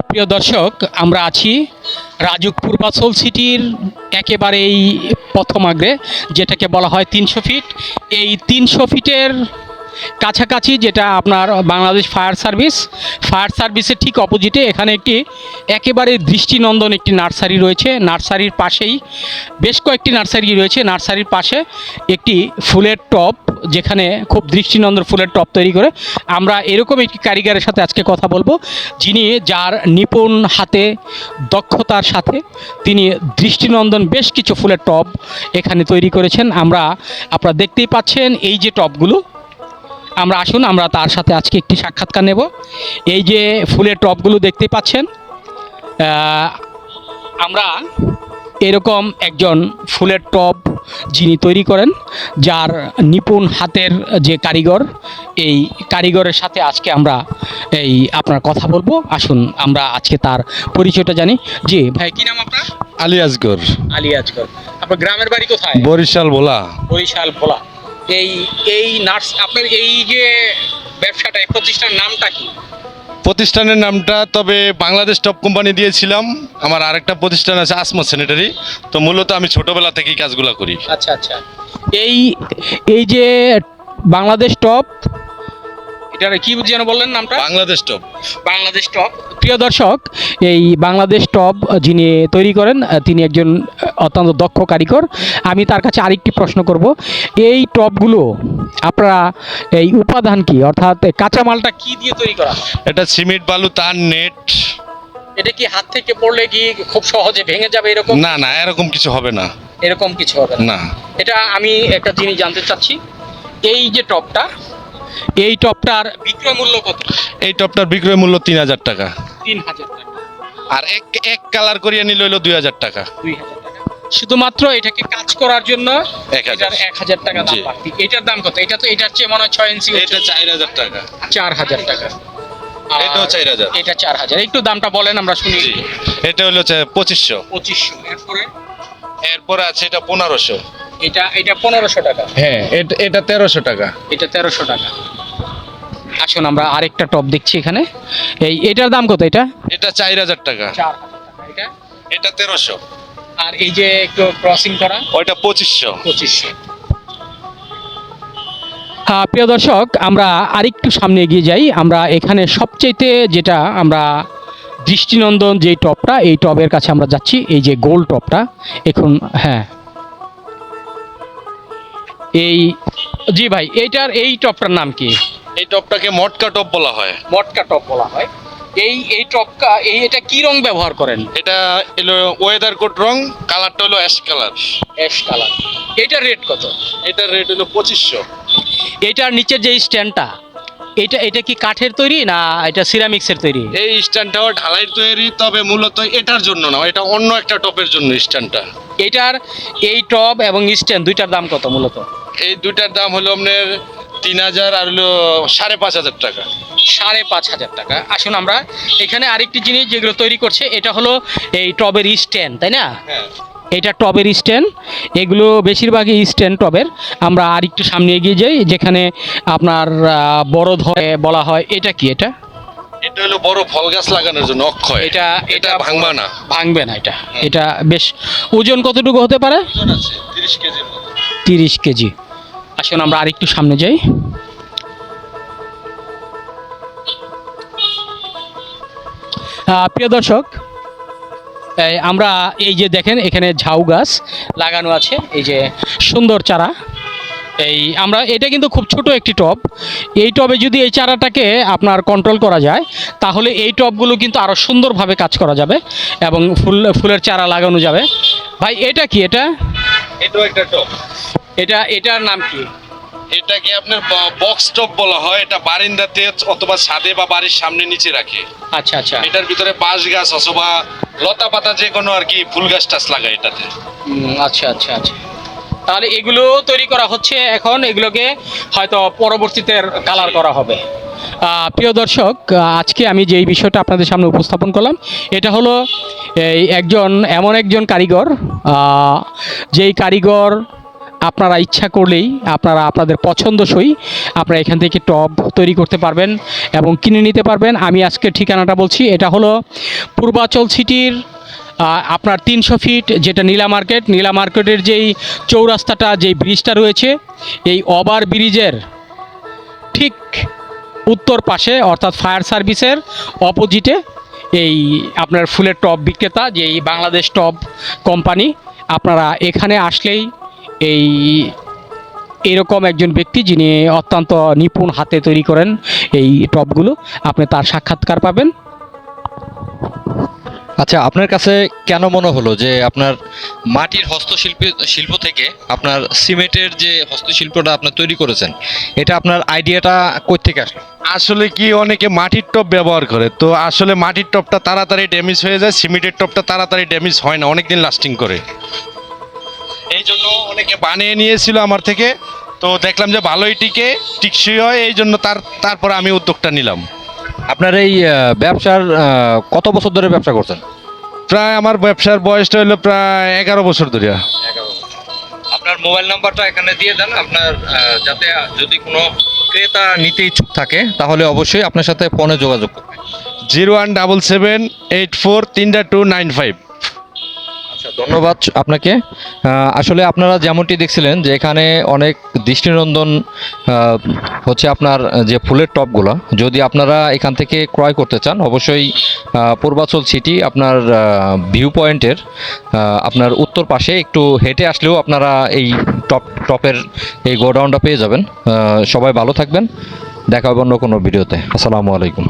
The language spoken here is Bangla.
প্রিয় দর্শক, আমরা আছি রাজুকপুর বা সোল সিটির একেবারেই প্রথম আগ্রে, যেটাকে বলা হয় 300 ফিট। এই 300 ফিটের কাছাকাছি যেটা আপনার বাংলাদেশ ফায়ার সার্ভিসের ঠিক অপোজিটে এখানে একটি একেবারে দৃষ্টিনন্দন একটি নার্সারি রয়েছে। নার্সারির পাশেই বেশ কয়েকটি নার্সারি রয়েছে। নার্সারির পাশে একটি ফুলের টব, যেখানে খুব দৃষ্টিনন্দন ফুলের টব তৈরি করে। আমরা এরকম একটি কারিগরের সাথে আজকে কথা বলবো, যিনি যার নিপুণ হাতে দক্ষতার সাথে তিনি দৃষ্টিনন্দন বেশ কিছু ফুলের টব এখানে তৈরি করেছেন। আপনারা দেখতেই পাচ্ছেন এই যে টবগুলো। আসুন আমরা তার সাথে আজকে একটি সাক্ষাৎকার নেব। এই যে ফুলের টবগুলো দেখতে পাচ্ছেন, আমরা এরকম একজন ফুলের টব যিনি তৈরি করেন, যার নিপুণ হাতের যে কারিগর, এই কারিগরের সাথে আজকে আমরা আপনার কথা বলবো। আসুন আমরা আজকে তার পরিচয়টা জানি। জি ভাই, কি নাম আপনার? আলী আজগর। আলী আজগর। আপনার গ্রামের বাড়ি কোথায়? বরিশাল ভোলা। বরিশাল ভোলা। আপনার এই যে ব্যবসাটা, এই প্রতিষ্ঠানের নামটা কি? প্রতিষ্ঠানের নামটা তবে বাংলাদেশ টপ কোম্পানি দিয়েছিলাম। আমার আরেকটা প্রতিষ্ঠান আছে আসমত স্যানিটারি। তো মূলত আমি ছোটবেলা থেকেই কাজগুলো করি। আচ্ছা আচ্ছা। এই এই যে বাংলাদেশ টপ, এটার কি যেন বললেন নামটা? বাংলাদেশ টপ। বাংলাদেশ টপ। প্রিয় দর্শক, এই বাংলাদেশ টপ যিনি তৈরি করেন তিনি একজন অত্যন্ত দক্ষ কারিগর। আমি তার কাছে আরেকটি প্রশ্ন করব, এই টপগুলো আপনারা এই উপাদান কি, অর্থাৎ কাঁচামালটা কি দিয়ে তৈরি করা হয়? এটা সিমেন্ট, বালু, তার, নেট। এটা কি হাত থেকে পড়লে কি খুব সহজে ভেঙে যাবে এরকম? না না, এরকম কিছু হবে না। এরকম কিছু হবে না। না। এটা আমি একটা জিনিস জানতে চাচ্ছি, এই যে টপটা, এই টপটার বিক্রয় মূল্য কত? এই টপটার বিক্রয় মূল্য 3000 টাকা। 3000 টাকা। আর এক কালার করিয়ে নিলে হইলো 2000 টাকা। 2000 টাকা। শুধুমাত্র এটাকে কাজ করার জন্য 1000। 1000 টাকা দাম জি। বাড়তি। এটার দাম কত? এটা তো এটার চেয়ে মনে হয় 6 ইঞ্চি। এটা 4000 টাকা। 4000 টাকা। এটাও 4000। এটা 4000। একটু দামটা বলেন আমরা শুনি। জি। এটা হলো 2500। 2500। এরপরে আছে এটা 1500। এটা 1500 টাকা। হ্যাঁ, এটা 1300 টাকা। এটা 1300 টাকা। আসুন আমরা আরেকটা টপ দেখছি এখানে। এটার দাম কত? এটা 4000 টাকা। 4000 টাকা। এটা 1300। আর এই যে একটু ক্রসিং করা, ওইটা 2500। 2500। প্রিয় দর্শক, আমরা আরেকটু সামনে এগিয়ে যাই। আমরা এখানে সবচেয়েতে যেটা আমরা দৃষ্টিনন্দন যেই টপটা, এই টবের কাছে আমরা যাচ্ছি। এই যে গোল টপটা এখন, হ্যাঁ জি ভাই, এই টপটার নাম কি? এই টপটাকে মটকা টপ বলা হয়। মটকা টপ বলা হয়। এটা কি রং ব্যবহার করেন? এটা হলো ওয়েদার কোড রং, কালারটা হলো অ্যাশ কালার। Ash colour. এটার রেট কত? এটার রেট হলো 2500। এটার নিচের যে স্ট্যান্ডটা, এটা কি কাঠের তৈরি না এটা সিরামিক্সের তৈরি? এই স্ট্যান্ডটাও ঢালাইয়ের তৈরি, তবে মূলত এটার জন্য না, এটা অন্য একটা টপের জন্য স্ট্যান্ডটা। এই টপ এবং স্ট্যান্ড দুইটার দাম কত মূলত? এই দুইটার দাম হলো আপনার 3000 আর হলো 5500 টাকা। 5500 টাকা। আসুন আমরা এখানে আরেকটি জিনিস যেগুলো তৈরি করছে, এটা হলো এই টবের স্ট্যান্ড, তাই না? হ্যাঁ। এটা টবের স্ট্যান্ড। এগুলো বেশিরভাগই স্ট্যান্ড টবের। আমরা আরেকটু সামনে এগিয়ে যাই, যেখানে আপনার বড় ধরে বলা হয়। এটা কি? এটা হলো বড় ফল গাছ লাগানোর জন্য অক্ষয়। এটা ভাঙবে না। ভাঙবে না। এটা বেশ ওজন কতটুকু হতে পারে? ওজন আছে 30 কেজির মতো। 30 কেজি। আসুন আমরা আরেকটু সামনে যাই। প্রিয় দর্শক, আমরা এই যে দেখেন এখানে ঝাউ গাছ লাগানো আছে, এই যে সুন্দর চারা। এটা কিন্তু খুব ছোট একটি টব। এই টবে যদি এই চারাটাকে আপনার কন্ট্রোল করা যায়, তাহলে এই টবগুলো কিন্তু আরও সুন্দরভাবে কাজ করা যাবে এবং ফুলের চারা লাগানো যাবে। ভাই, এটা কি? এটাও একটা টব। এটার নাম কি? এটাকে আপনার বক্স টপ বলা হয়। এটা বারান্দাতে অথবা ছাদে বা বাড়ির সামনে নিচে রাখে। আচ্ছা আচ্ছা। এটার ভিতরে বাঁশ গাছ অথবা লতা পাতা যে কোনো আর কি ফুল গাছ টাছ লাগায় এটাতে। আচ্ছা আচ্ছা আচ্ছা। তাহলে এগুলো তৈরি করা হচ্ছে এখন, এগুলোকে হয়তো পরবর্তীতে কালার করা হবে। প্রিয় দর্শক, আজকে আমি যেই বিষয়টা আপনাদের সামনে উপস্থাপন করলাম, এটা হলো এমন একজন কারিগর, যেই কারিগর আপনারা ইচ্ছা করলেই আপনারা আপনাদের পছন্দসই আপনারা এখান থেকে টব তৈরি করতে পারবেন এবং কিনে নিতে পারবেন। আমি আজকে ঠিকানাটা বলছি, এটা হলো পূর্বাচল সিটির আপনার 300 ফিট, যেটা নীলা মার্কেট, নীলা মার্কেটের যেই চৌরাস্তাটা, যেই ব্রিজটা রয়েছে, এই ওভার ব্রিজের ঠিক উত্তর পাশে অর্থাৎ ফায়ার সার্ভিসের অপোজিটে এই আপনার ফুলের টব বিক্রেতা, যে এই বাংলাদেশ টব কোম্পানি। আপনারা এখানে আসলেই এই এরকম একজন ব্যক্তি যিনি অত্যন্ত নিপুণ হাতে তৈরি করেন এই টবগুলো, আপনি তার সাক্ষাৎকার পাবেন। আচ্ছা, আপনার কাছে কেন মনে হলো যে আপনার মাটির শিল্প থেকে আপনার সিমেন্টের যে হস্তশিল্পটা আপনার তৈরি করেছেন, এটা আপনার আইডিয়াটা কই থেকে আসলো? আসলে কি অনেকে মাটির টব ব্যবহার করে, তো আসলে মাটির টবটা তাড়াতাড়ি ড্যামেজ হয়ে যায়, সিমেন্টের টবটা তাড়াতাড়ি ড্যামেজ হয় না, অনেক দিন লাস্টিং করে। এই জন্য অনেকে বানিয়ে নিয়েছিল আমার থেকে, তো দেখলাম যে ভালোই টিকসই হয়, এই জন্য তারপর আমি উদ্যোগটা নিলাম। আপনার এই ব্যবসার কত বছর ধরে ব্যবসা করছেন? প্রায় আমার ব্যবসার বয়সটা হলো প্রায় 11 বছর ধরে। আপনার মোবাইল নাম্বারটা এখানে দিয়ে দেন, আপনার যাতে যদি কোনো ক্রেতা নিতে ইচ্ছুক থাকে তাহলে অবশ্যই আপনার সাথে ফোনে যোগাযোগ করবে। 0177433295। আচ্ছা, ধন্যবাদ আপনাকে। আসলে আপনারা যেমনটি দেখছিলেন যে এখানে অনেক দৃষ্টিনন্দন হচ্ছে আপনার যে ফুলের টবগুলো, যদি আপনারা এখান থেকে ক্রয় করতে চান অবশ্যই পূর্বাচল সিটি আপনার ভিউ পয়েন্টের আপনার উত্তর পাশে একটু হেঁটে আসলেও আপনারা এই টপের এই গোডাউনটা পেয়ে যাবেন। সবাই ভালো থাকবেন, দেখা হবে অন্য কোনো ভিডিওতে। আসসালামু আলাইকুম।